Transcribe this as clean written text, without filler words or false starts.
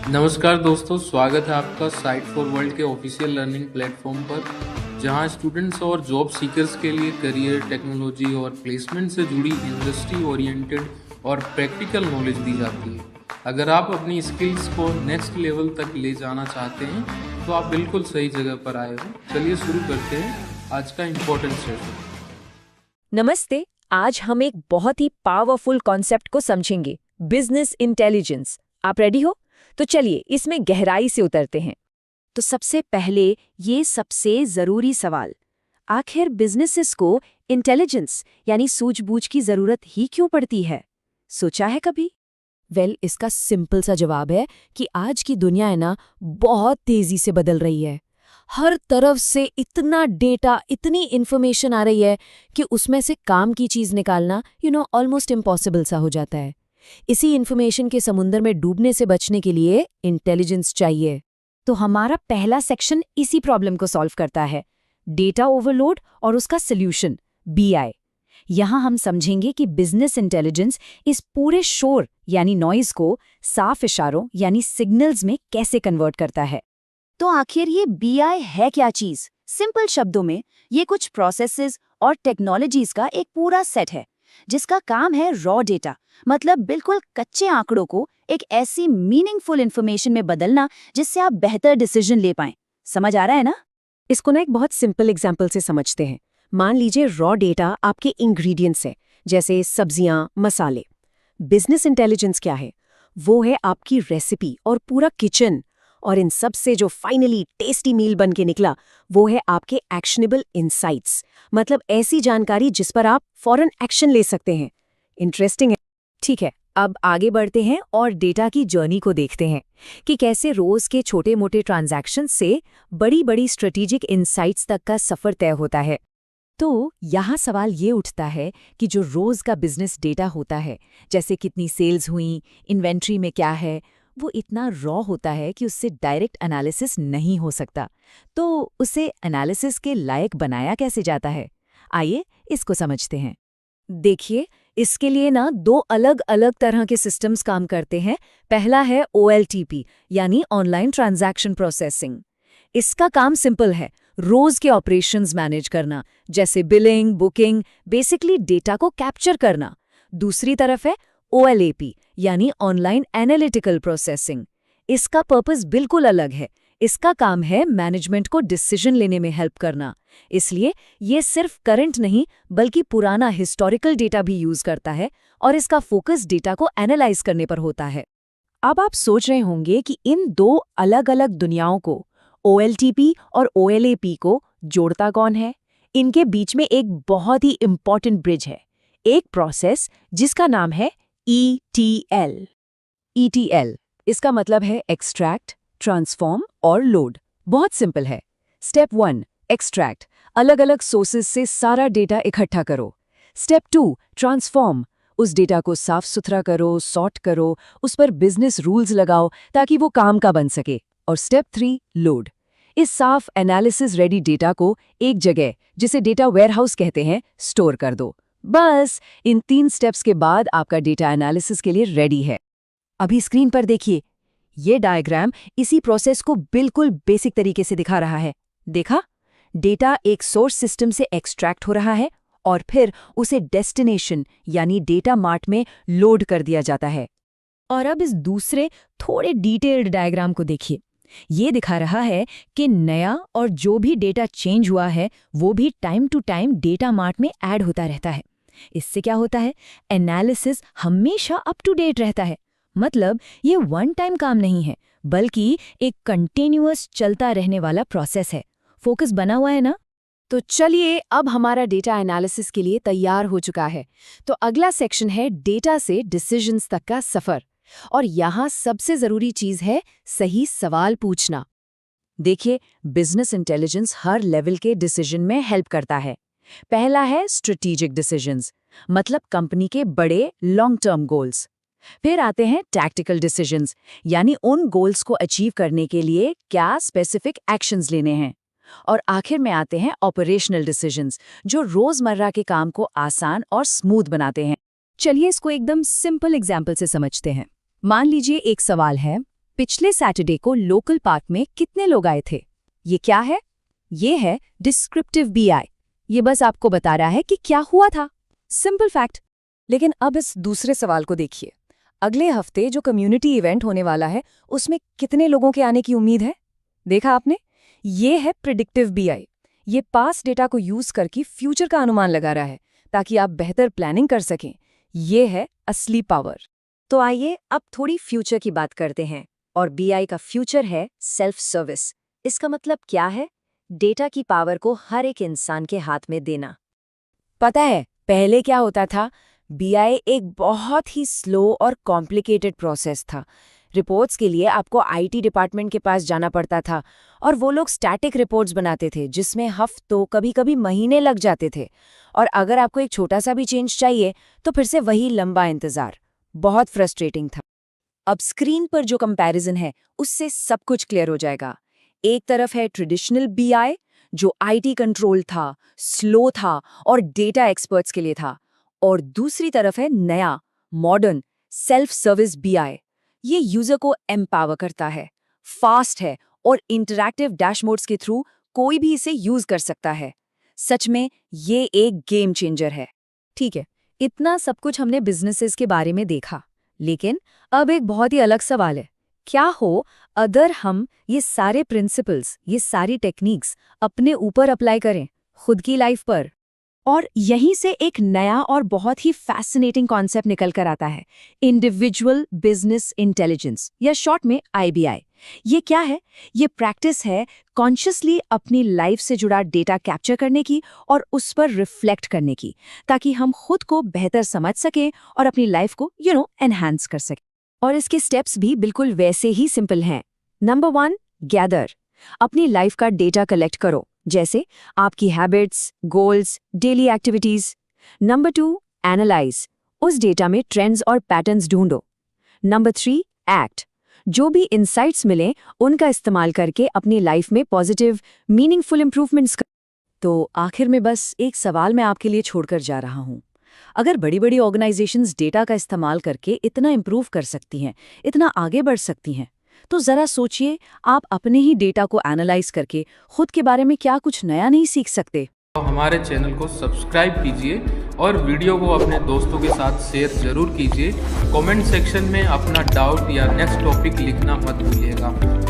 नमस्कार दोस्तों, स्वागत है आपका साइट फॉर वर्ल्ड के ऑफिशियल लर्निंग प्लेटफॉर्म पर, जहां स्टूडेंट्स और जॉब सीकर्स के लिए करियर, टेक्नोलॉजी और प्लेसमेंट से जुड़ी इंडस्ट्री ओरिएंटेड और प्रैक्टिकल नॉलेज दी जाती है। अगर आप अपनी स्किल्स को नेक्स्ट लेवल तक ले जाना चाहते हैं तो आप बिल्कुल सही जगह पर आए हो। चलिए शुरू करते हैं आज का इम्पोर्टेंट सेशन। नमस्ते। आज हम एक बहुत ही पावरफुल कॉन्सेप्ट को समझेंगे, बिजनेस इंटेलिजेंस। आप रेडी हो? तो चलिए इसमें गहराई से उतरते हैं। तो सबसे पहले ये सबसे जरूरी सवाल, आखिर बिजनेसेस को इंटेलिजेंस यानी सूझबूझ की जरूरत ही क्यों पड़ती है? सोचा है कभी? इसका सिंपल सा जवाब है कि आज की दुनिया है ना, बहुत तेजी से बदल रही है। हर तरफ से इतना डेटा, इतनी इन्फॉर्मेशन आ रही है कि उसमें से काम की चीज निकालना ऑलमोस्ट इम्पॉसिबल सा हो जाता है। इसी इन्फॉर्मेशन के समुंदर में डूबने से बचने के लिए इंटेलिजेंस चाहिए। तो हमारा पहला सेक्शन इसी प्रॉब्लम को सॉल्व करता है, डेटा ओवरलोड और उसका सॉल्यूशन, BI। यहां हम समझेंगे कि बिजनेस इंटेलिजेंस इस पूरे शोर यानी नॉइज को साफ इशारों यानी सिग्नल्स में कैसे कन्वर्ट करता है। तो आखिर ये BI है क्या चीज? सिंपल शब्दों में ये कुछ प्रोसेसेस और टेक्नोलॉजीज का एक पूरा सेट है जिसका काम है रॉ डेटा, मतलब बिल्कुल कच्चे आंकड़ों को एक ऐसी मीनिंगफुल इंफॉर्मेशन में बदलना जिससे आप बेहतर डिसीजन ले पाएं। समझ आ रहा है ना? इसको ना एक बहुत सिंपल एग्जांपल से समझते हैं। मान लीजिए रॉ डेटा आपके इंग्रेडिएंट्स है, जैसे सब्जियां, मसाले। बिजनेस इंटेलिजेंस क्या है? वो है आपकी रेसिपी और पूरा किचन, और इन सब से जो फाइनली टेस्टी मील बन के निकला वो है आपके एक्शनेबल इनसाइट्स, मतलब ऐसी जानकारी जिस पर आप फौरन एक्शन ले सकते हैं। इंटरेस्टिंग है। ठीक है, अब आगे बढ़ते हैं और डेटा की जर्नी को देखते हैं कि कैसे रोज के छोटे मोटे ट्रांजैक्शन से बड़ी बड़ी स्ट्रेटेजिक इनसाइट्स तक का सफर तय होता है। तो यहाँ सवाल ये उठता है कि जो रोज का बिजनेस डेटा होता है, जैसे कितनी सेल्स हुई, इन्वेंट्री में क्या है, वो इतना रॉ होता है कि उससे डायरेक्ट एनालिसिस नहीं हो सकता। तो उसे एनालिसिस के लायक बनाया कैसे जाता है? आइए इसको समझते हैं। देखिए, इसके लिए ना दो अलग अलग तरह के सिस्टम्स काम करते हैं। पहला है OLTP यानी ऑनलाइन ट्रांजैक्शन प्रोसेसिंग। इसका काम सिंपल है, रोज के ऑपरेशंस मैनेज करना, जैसे बिलिंग, बुकिंग, बेसिकली डेटा को कैप्चर करना। दूसरी तरफ है OLAP यानी ऑनलाइन एनालिटिकल प्रोसेसिंग। इसका पर्पस बिल्कुल अलग है। इसका काम है मैनेजमेंट को डिसीजन लेने में हेल्प करना। इसलिए ये सिर्फ करंट नहीं बल्कि पुराना हिस्टोरिकल डेटा भी यूज करता है, और इसका फोकस डेटा को एनालाइज करने पर होता है। अब आप सोच रहे होंगे कि इन दो अलग अलग दुनियाओं को, OLTP और OLAP को, जोड़ता कौन है? इनके बीच में एक बहुत ही इंपॉर्टेंट ब्रिज है, एक प्रोसेस जिसका नाम है ETL। ETL इसका मतलब है एक्सट्रैक्ट, ट्रांसफॉर्म और लोड। बहुत सिंपल है। स्टेप 1 एक्सट्रैक्ट, अलग अलग सोर्सेज से सारा डेटा इकट्ठा करो। स्टेप 2 ट्रांसफॉर्म, उस डेटा को साफ सुथरा करो, सॉर्ट करो, उस पर बिजनेस रूल्स लगाओ ताकि वो काम का बन सके। और स्टेप 3 लोड, इस साफ एनालिसिस रेडी डेटा को एक जगह, जिसे डेटा वेयरहाउस कहते हैं, स्टोर कर दो। बस इन 3 स्टेप्स के बाद आपका डेटा एनालिसिस के लिए रेडी है। अभी स्क्रीन पर देखिए, ये डायग्राम इसी प्रोसेस को बिल्कुल बेसिक तरीके से दिखा रहा है। देखा? डेटा एक सोर्स सिस्टम से एक्सट्रैक्ट हो रहा है और फिर उसे डेस्टिनेशन यानी डेटा मार्ट में लोड कर दिया जाता है। और अब इस दूसरे थोड़े डिटेल्ड डायग्राम को देखिए। ये दिखा रहा है कि नया और जो भी डेटा चेंज हुआ है वो भी time to time data mart में ऐड होता रहता है। इससे क्या होता है? एनालिसिस हमेशा अप टू डेट रहता है। मतलब ये वन टाइम काम नहीं है, बल्कि एक कंटिन्यूअस चलता रहने वाला प्रोसेस है। फोकस बना हुआ है ना? तो चलिए, अब हमारा डेटा एनालिसिस के लिए तैयार हो चुका है। तो अगला सेक्शन है डेटा से डिसीजंस तक का सफर। और यहाँ सबसे जरूरी चीज है सही सवाल पूछना। देखिए, बिजनेस इंटेलिजेंस हर लेवल के डिसीजन में हेल्प करता है। पहला है स्ट्रेटेजिक डिसीजंस, मतलब कंपनी के बड़े लॉन्ग टर्म गोल्स। फिर आते हैं टैक्टिकल डिसीजंस, यानी उन गोल्स को अचीव करने के लिए क्या स्पेसिफिक एक्शंस लेने हैं। और आखिर में आते हैं ऑपरेशनल डिसीजंस, जो रोजमर्रा के काम को आसान और स्मूथ बनाते हैं। चलिए इसको एकदम सिंपल एग्जाम्पल से समझते हैं। मान लीजिए एक सवाल है, पिछले सैटरडे को लोकल पार्क में कितने लोग आए थे? ये क्या है? ये है डिस्क्रिप्टिव बीआई। ये बस आपको बता रहा है कि क्या हुआ था। Simple fact. लेकिन अब इस दूसरे सवाल को देखिए। अगले हफ्ते जो कम्युनिटी इवेंट होने वाला है, उसमें कितने लोगों के आने की उम्मीद है? देखा आपने? ये है प्रिडिक्टिव बीआई। ये पास्ट डेटा को यूज करके फ्यूचर का अनुमान लगा रहा है ताकि आप बेहतर प्लानिंग कर सकें। ये है असली पावर। तो आइए अब थोड़ी फ्यूचर की बात करते हैं। और बीआई का फ्यूचर है सेल्फ सर्विस। इसका मतलब क्या है? डेटा की पावर को हर एक इंसान के हाथ में देना। पता है पहले क्या होता था? बीआई एक बहुत ही स्लो और कॉम्प्लिकेटेड प्रोसेस था। रिपोर्ट्स के लिए आपको आईटी डिपार्टमेंट के पास जाना पड़ता था और वो लोग स्टैटिक रिपोर्ट्स बनाते थे जिसमें हफ्तों कभी-कभी महीने लग जाते थे। और अगर आपको एक छोटा सा भी चेंज चाहिए तो फिर से वही लंबा इंतजार। बहुत फ्रस्ट्रेटिंग था। अब स्क्रीन पर जो कंपैरिजन है उससे सब कुछ क्लियर हो जाएगा। एक तरफ है ट्रेडिशनल बीआई जो आईटी कंट्रोल था, स्लो था और डेटा एक्सपर्ट्स के लिए था, और दूसरी तरफ है नया मॉडर्न सेल्फ सर्विस बीआई। ये यूजर को एम्पावर करता है, फास्ट है और इंटरैक्टिव डैशबोर्ड्स के थ्रू कोई भी इसे यूज कर सकता है। सच में ये एक गेम चेंजर है। ठीक है, इतना सब कुछ हमने बिजनेसेस के बारे में देखा, लेकिन अब एक बहुत ही अलग सवाल है। क्या हो अगर हम ये सारे प्रिंसिपल्स, ये सारी टेक्निक्स अपने ऊपर अप्लाई करें, खुद की लाइफ पर? और यहीं से एक नया और बहुत ही फैसिनेटिंग कॉन्सेप्ट निकल कर आता है, इंडिविजुअल बिजनेस इंटेलिजेंस, या शॉर्ट में आईबीआई। ये क्या है? ये प्रैक्टिस है कॉन्शियसली अपनी लाइफ से जुड़ा डेटा कैप्चर करने की और उस पर रिफ्लेक्ट करने की, ताकि हम खुद को बेहतर समझ सकें और अपनी लाइफ को एनहांस कर सकें। और इसके स्टेप्स भी बिल्कुल वैसे ही सिंपल हैं। Number 1, gather. अपनी लाइफ का डेटा कलेक्ट करो, जैसे आपकी habits, goals, daily activities. Number 2, analyse. उस डेटा में ट्रेंड्स और पैटर्न्स ढूंढो। Number 3, act. जो भी इंसाइट्स मिले उनका इस्तेमाल करके अपनी लाइफ में पॉजिटिव, मीनिंगफुल इंप्रूवमेंट्स कर। तो आखिर में बस एक सवाल मैं आपके लिए छोड़कर जा रहा हूँ। अगर बड़ी-बड़ी ऑर्गेनाइजेशंस डेटा का इस्तेमाल करके इतना इंप्रूव कर सकती हैं, इतना आगे बढ़ सकती हैं, तो जरा सोचिए आप अपने ही डेटा को एनालाइज करके खुद के बारे में क्या कुछ नया नहीं सीख सकते। तो हमारे चैनल को सब्सक्राइब कीजिए और वीडियो को अपने दोस्तों के साथ शेयर जरूर कीजिए। कमेंट सेक्शन में अपना डाउट या नेक्स्ट टॉपिक लिखना मत भूलिएगा।